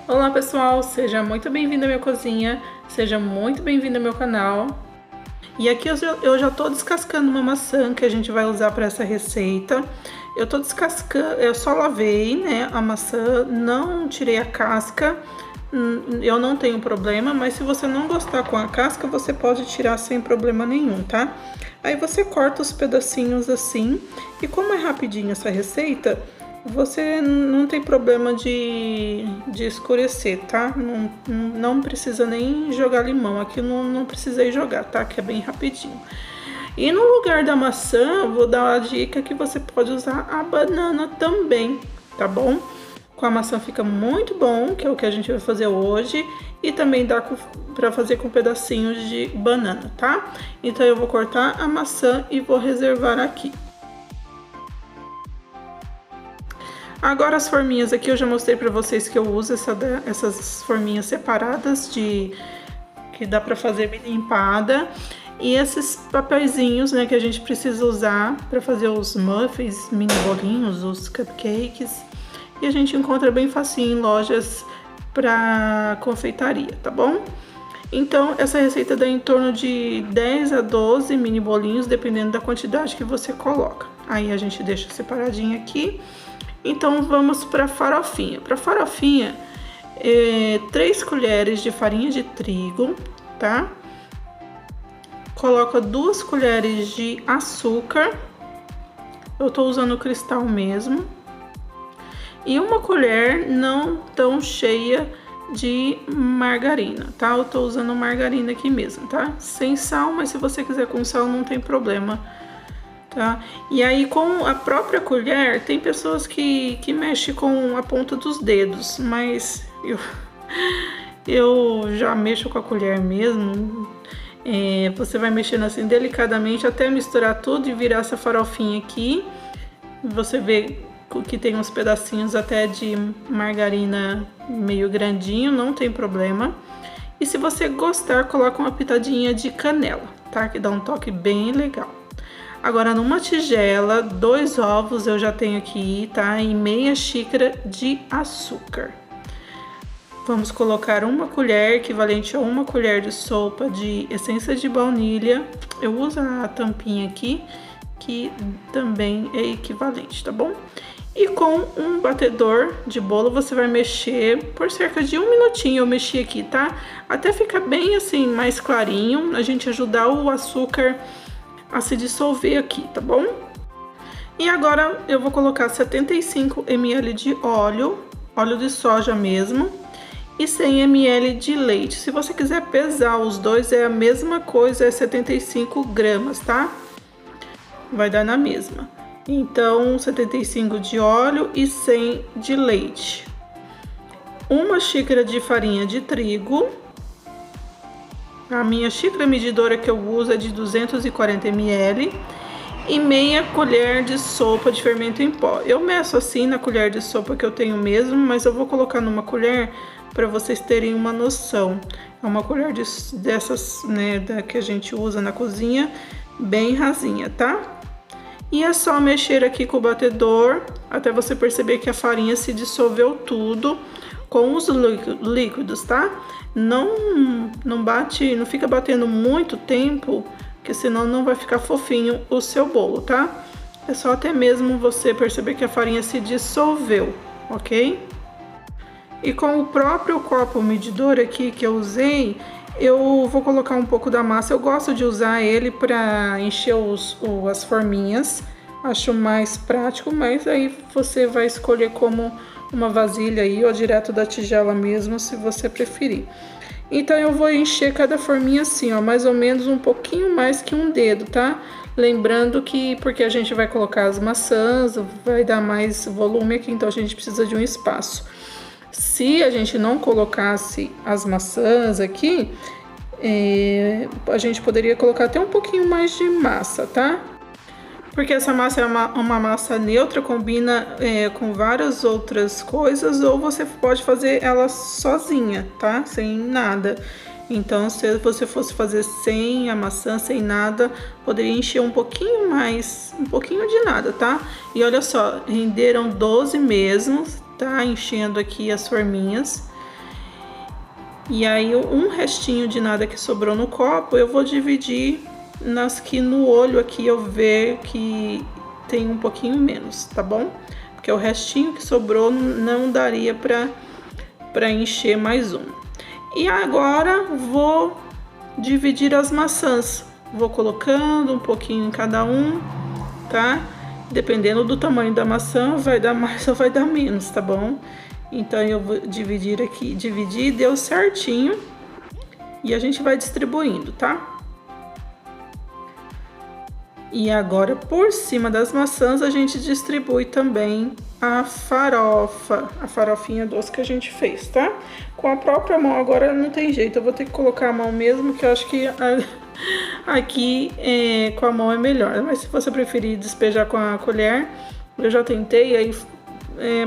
Olá pessoal, seja muito bem-vindo à minha cozinha, seja muito bem-vindo ao meu canal. E aqui eu já tô descascando uma maçã que a gente vai usar para essa receita. Eu tô descascando, eu só lavei, né, a maçã, não tirei a casca. Eu não tenho problema, mas se você não gostar com a casca, você pode tirar sem problema nenhum, tá? Aí você corta os pedacinhos assim, e como é rapidinho essa receita, você não tem problema de escurecer, tá? Não precisa nem jogar limão, aqui não precisei jogar, tá? Que é bem rapidinho. E no lugar da maçã, eu vou dar a dica que você pode usar a banana também, tá bom? Com a maçã fica muito bom, que é o que a gente vai fazer hoje. E também dá para fazer com pedacinhos de banana, tá? Então eu vou cortar a maçã e vou reservar aqui. Agora as forminhas aqui eu já mostrei para vocês que eu uso essas forminhas separadas que dá para fazer mini empada. E esses papeizinhos, né, que a gente precisa usar para fazer os muffins, mini bolinhos, os cupcakes. E a gente encontra bem facinho em lojas para confeitaria, tá bom? Então, essa receita dá em torno de 10 a 12 mini bolinhos, dependendo da quantidade que você coloca. Aí a gente deixa separadinho aqui. Então, vamos para farofinha. Para farofinha, 3 colheres de farinha de trigo, tá? Coloca 2 colheres de açúcar. Eu tô usando o cristal mesmo. E 1 colher não tão cheia de margarina, tá? Eu tô usando margarina aqui mesmo, tá? Sem sal, mas se você quiser com sal não tem problema, tá? E aí com a própria colher, tem pessoas que mexem com a ponta dos dedos, mas eu já mexo com a colher mesmo. Você vai mexendo assim delicadamente até misturar tudo e virar essa farofinha aqui. Você vê que tem uns pedacinhos até de margarina meio grandinho, não tem problema. E se você gostar, coloca uma pitadinha de canela, tá? Que dá um toque bem legal. Agora, numa tigela, 2 ovos eu já tenho aqui, tá? E meia xícara de açúcar. Vamos colocar 1 colher, equivalente a 1 colher de sopa de essência de baunilha. Eu uso a tampinha aqui, que também é equivalente, tá bom? E com um batedor de bolo você vai mexer por cerca de 1 minutinho. Eu mexi aqui, tá? Até ficar bem assim, mais clarinho, a gente ajudar o açúcar a se dissolver aqui, tá bom? E agora eu vou colocar 75 ml de óleo de soja mesmo, e 100 ml de leite. Se você quiser pesar os dois, é a mesma coisa, é 75 gramas, tá? Vai dar na mesma. Então, 75 de óleo e 100 de leite. 1 xícara de farinha de trigo. A minha xícara medidora que eu uso é de 240 ml. E meia colher de sopa de fermento em pó. Eu meço assim na colher de sopa que eu tenho mesmo, mas eu vou colocar numa colher para vocês terem uma noção. É uma colher dessas, né, da que a gente usa na cozinha, bem rasinha, tá? E é só mexer aqui com o batedor até você perceber que a farinha se dissolveu tudo com os líquidos, tá? Não bate, não fica batendo muito tempo, porque senão não vai ficar fofinho o seu bolo, tá? É só até mesmo você perceber que a farinha se dissolveu, ok? E com o próprio copo medidor aqui que eu usei, eu vou colocar um pouco da massa. Eu gosto de usar ele para encher as forminhas, acho mais prático, mas aí você vai escolher como uma vasilha aí ou direto da tigela mesmo, se você preferir. Então eu vou encher cada forminha assim, ó, mais ou menos um pouquinho mais que um dedo, tá? Lembrando que, porque a gente vai colocar as maçãs, vai dar mais volume aqui, então a gente precisa de um espaço. Se a gente não colocasse as maçãs aqui, a gente poderia colocar até um pouquinho mais de massa, tá? Porque essa massa é uma massa neutra, combina com várias outras coisas, ou você pode fazer ela sozinha, tá? Sem nada. Então, se você fosse fazer sem a maçã, sem nada, poderia encher um pouquinho mais, um pouquinho de nada, tá? E olha só, renderam 12 mesmo, tá? Enchendo aqui as forminhas. E aí um restinho de nada que sobrou no copo, eu vou dividir nas que no olho aqui eu ver que tem um pouquinho menos, tá bom? Porque o restinho que sobrou não daria para encher mais um. E agora vou dividir as maçãs. Vou colocando um pouquinho em cada um, tá? Dependendo do tamanho da maçã, vai dar mais ou vai dar menos, tá bom? Então eu vou dividir aqui, deu certinho. E a gente vai distribuindo, tá? E agora por cima das maçãs a gente distribui também a farofa, a farofinha doce que a gente fez, tá? Com a própria mão, agora não tem jeito, eu vou ter que colocar a mão mesmo, que eu acho que aqui com a mão é melhor. Mas se você preferir despejar com a colher, eu já tentei, aí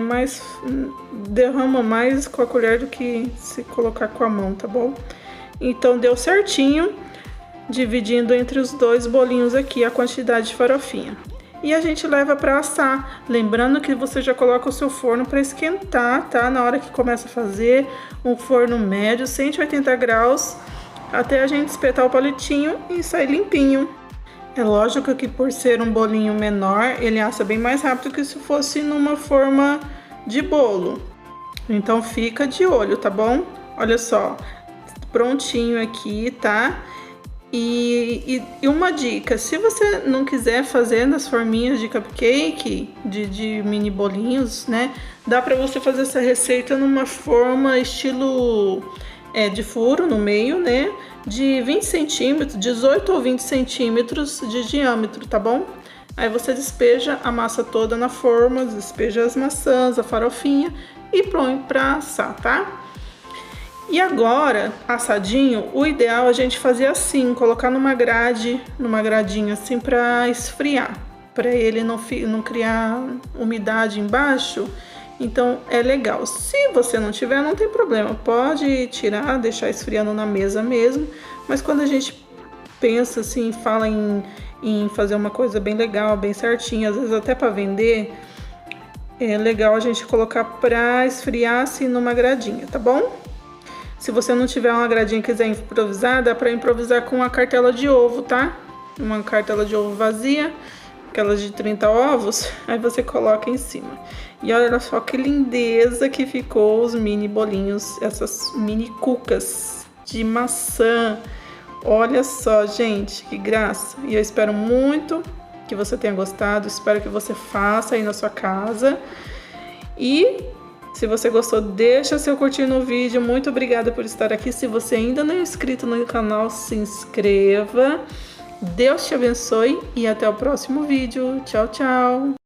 mais derrama mais com a colher do que se colocar com a mão, tá bom? Então deu certinho, dividindo entre os dois bolinhos aqui a quantidade de farofinha. E a gente leva para assar, lembrando que você já coloca o seu forno para esquentar, tá? Na hora que começa a fazer, um forno médio, 180 graus, até a gente espetar o palitinho e sair limpinho. É lógico que por ser um bolinho menor, ele assa bem mais rápido que se fosse numa forma de bolo. Então fica de olho, tá bom? Olha só, prontinho aqui, tá? E uma dica, se você não quiser fazer nas forminhas de cupcake, de mini bolinhos, né? Dá pra você fazer essa receita numa forma estilo de furo no meio, né? De 20 centímetros, 18 ou 20 centímetros de diâmetro, tá bom? Aí você despeja a massa toda na forma, despeja as maçãs, a farofinha e põe pra assar, tá? E agora, assadinho, o ideal é a gente fazer assim, colocar numa gradinha assim para esfriar, para ele não criar umidade embaixo. Então é legal. Se você não tiver, não tem problema, pode tirar, deixar esfriando na mesa mesmo. Mas quando a gente pensa assim, fala em fazer uma coisa bem legal, bem certinha, às vezes até para vender, é legal a gente colocar para esfriar assim numa gradinha, tá bom? Se você não tiver uma gradinha e quiser improvisar, dá pra improvisar com uma cartela de ovo, tá? Uma cartela de ovo vazia, aquelas de 30 ovos, aí você coloca em cima. E olha só que lindeza que ficou os mini bolinhos, essas mini cucas de maçã. Olha só, gente, que graça. E eu espero muito que você tenha gostado, espero que você faça aí na sua casa. E se você gostou, deixa seu curtir no vídeo. Muito obrigada por estar aqui. Se você ainda não é inscrito no canal, se inscreva. Deus te abençoe e até o próximo vídeo. Tchau, tchau!